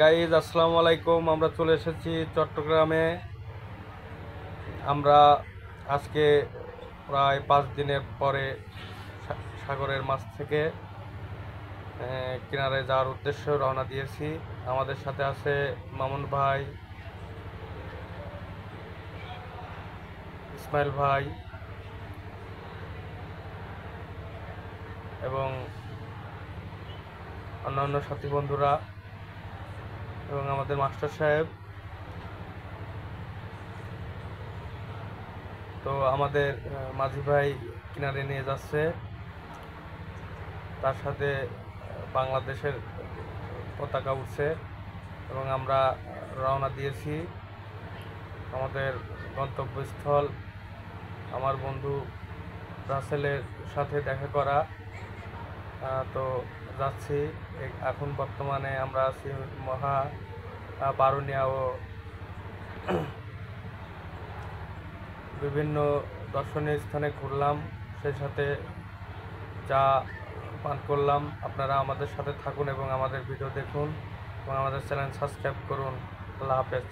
Guys আসসালামু আলাইকুম। আমরা চলে এসেছি চট্টগ্রামে। আমরা আজকে প্রায় 5 দিনের পরে সাগরের মাছ থেকে কিনারে যাওয়ার উদ্দেশ্যে রওনা দিয়েছি। আমাদের সাথে আছে মামুন ভাই, ইসমাইল ভাই এবং অন্যান্য সাথী বন্ধুরা এবং আমাদের মাস্টার সাহেব। তো আমাদের মাঝি ভাই কিনারে নিয়ে যাচ্ছে, তার সাথে বাংলাদেশের পতাকা উঠছে এবং আমরা রওনা দিয়েছি আমাদের গন্তব্যস্থল। আমার বন্ধু রাসেলের সাথে দেখা করা। তো যাচ্ছি। এখন বর্তমানে আমরা আছি মহা বারুনিয়া ও বিভিন্ন দর্শনীয় স্থানে ঘুরলাম, সেই সাথে চা পান করলাম। আপনারা আমাদের সাথে থাকুন এবং আমাদের ভিডিও দেখুন এবং আমাদের চ্যানেল সাবস্ক্রাইব করুন। আল্লাহ হাফেজ।